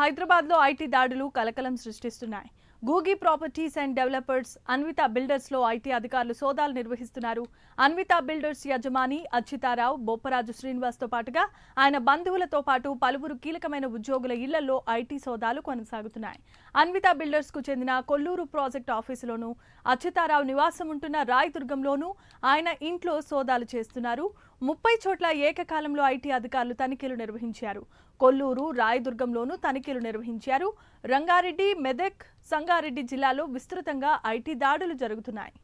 హైదరాబాద్ లో ఐటీ దాడులు కలకలం సృష్టిస్తున్నాయి. Googi properties and developers Anvita builders లో ఐటీ అధికారులు సోదాలు నిర్వహిస్తున్నారు. అన్విత బిల్డర్స్ యజమాని అచ్యుతారావు, బొప్పరాజు శ్రీనివాస్ తో పాటుగా ఆయన బంధువులతో పాటు పలువురు కీలకమైన ఉద్యోగుల ఇళ్లలో ఐటీ సోదాలు కొనసాగుతున్నాయి. అన్విత బిల్డర్స్ కు చెందిన కొల్లూరు ప్రాజెక్ట్ ఆఫీసులోనూ, అచ్యుతారావు నివాసం ఉంటున్న రాయదుర్గంలోనూ ఆయన ఇంట్లో సోదాలు చేస్తున్నారు. 30 చోట్ల ఏకకాలంలో ఐటీ అధికారులు తనిఖీలు నిర్వహించారు. కొల్లూరు, రాయదుర్గంలోనూ తనిఖీలు నిర్వహించారు. రంగారెడ్డి, మెదక్, సంగారెడ్డి జిల్లాలో విస్తృతంగా ఐటీ దాడులు జరుగుతున్నాయి.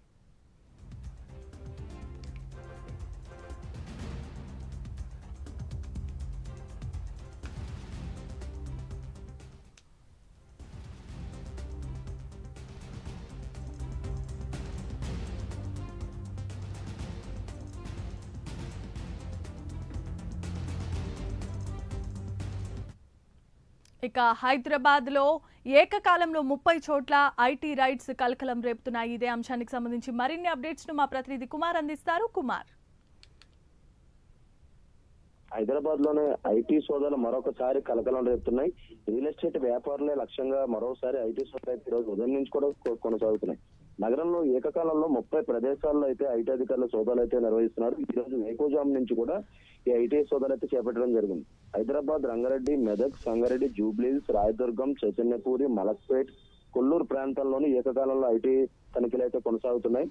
ఇక హైదరాబాద్ లో ఏకకాలంలో 30 చోట్ల ఐటీ రైడ్స్ కలకలం రేపుతున్నాయి. ఇదే అంశానికి సంబంధించి మరిన్ని అప్డేట్స్ ను మా ప్రతినిధి కుమార్ అందిస్తారు. కుమార్, హైదరాబాద్ లోనే ఐటీ సోదాలు మరొకసారి కలకలం రేపుతున్నాయి. రియల్ ఎస్టేట్ వ్యాపారులే లక్ష్యంగా మరోసారి ఐటీ సోదాలు ఈ రోజు ఉదయం నుంచి కూడా కొనసాగుతున్నాయి. నగరంలో ఏకకాలంలో 30 ప్రదేశాల్లో అయితే ఐటీ అధికారులు సోదాలు అయితే నిర్వహిస్తున్నారు. ఈ రోజు వేకోజాం నుంచి కూడా ఈ ఐటీ సోదాలు అయితే చేపట్టడం జరిగింది. హైదరాబాద్, రంగారెడ్డి, మెదక్, సంగారెడ్డి, జూబ్లీహిల్స్, రాయదుర్గం, చైతన్యపూరి, మలక్పేట్, కొల్లూరు ప్రాంతాల్లోని ఏకకాలంలో ఐటీ తనిఖీలు అయితే కొనసాగుతున్నాయి.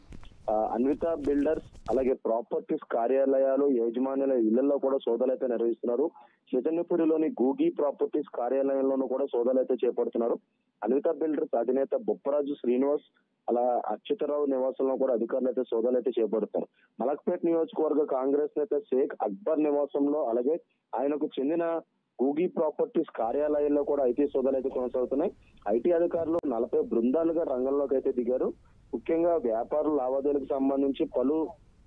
అన్విత బిల్డర్స్ అలాగే ప్రాపర్టీస్ కార్యాలయాలు, యజమానుల ఇళ్లలో కూడా సోదాలు అయితే నిర్వహిస్తున్నారు. చైతన్యపూరిలోని గూగి ప్రాపర్టీస్ కార్యాలయంలోనూ కూడా సోదాలు అయితే చేపడుతున్నారు. అన్విత బిల్డర్స్ అధినేత బొప్పరాజు శ్రీనివాస్ అలా అచ్యుతరావు నివాసంలో కూడా అధికారులు అయితే సోదాలు అయితే చేపడుతున్నారు. మలక్పేట్ నియోజకవర్గ కాంగ్రెస్ నేత షేక్ అక్బర్ నివాసంలో అలాగే ఆయనకు చెందిన గూగి ప్రాపర్టీస్ కార్యాలయాల్లో కూడా ఐటీ సోదాలు అయితే కొనసాగుతున్నాయి. ఐటీ అధికారులు 40 బృందాలుగా రంగంలోకి అయితే దిగారు. ముఖ్యంగా వ్యాపార లావాదేవీలకు సంబంధించి పలు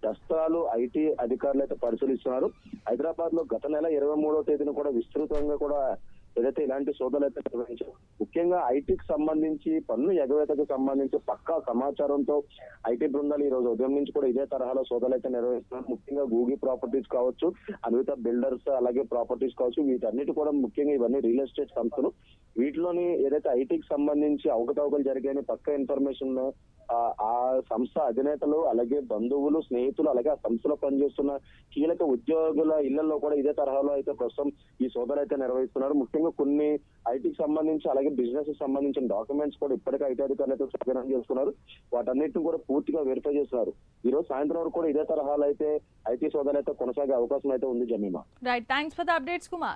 దస్తాలు ఐటీ అధికారులు అయితే పరిశీలిస్తున్నారు. హైదరాబాద్ లో గత నెల 23వ తేదీన కూడా విస్తృతంగా కూడా ఏదైతే ఇలాంటి సోదాలు అయితే నిర్వహించారు. ముఖ్యంగా ఐటీకి సంబంధించి పన్ను ఎగవేతకు సంబంధించి పక్కా సమాచారంతో ఐటీ బృందాలు ఈ రోజు ఉదయం నుంచి కూడా ఇదే తరహాలో సోదాలు అయితే నిర్వహిస్తున్నారు. ముఖ్యంగా గూగి ప్రాపర్టీస్ కావచ్చు, అన్విత బిల్డర్స్ అలాగే ప్రాపర్టీస్ కావచ్చు, వీటన్నిటి కూడా ముఖ్యంగా ఇవన్నీ రియల్ ఎస్టేట్ సంస్థలు. వీటిలోని ఏదైతే ఐటీకి సంబంధించి అవకతవకలు జరిగాయని పక్కా ఇన్ఫర్మేషన్ ఆ సంస్థ అధినేతలు అలాగే బంధువులు, స్నేహితులు అలాగే ఆ సంస్థలో పనిచేస్తున్న కీలక ఉద్యోగుల ఇళ్లలో కూడా ఇదే తరహాలో అయితే ప్రస్తుతం ఈ సోదాలు అయితే నిర్వహిస్తున్నారు. ముఖ్యంగా కొన్ని ఐటీకి సంబంధించి అలాగే బిజినెస్ కి సంబంధించిన డాక్యుమెంట్స్ కూడా ఇప్పటికే ఐటీ అధికారులు అయితే స్వాధీనం చేసుకున్నారు. వాటన్నిటిని కూడా పూర్తిగా వెరిఫై చేస్తున్నారు. ఈ రోజు సాయంత్రం వరకు కూడా ఇదే తరహాలో అయితే ఐటీ సోదాలు అయితే కొనసాగే అవకాశం అయితే ఉంది. Jemimah, right, thanks for the updates Kumar.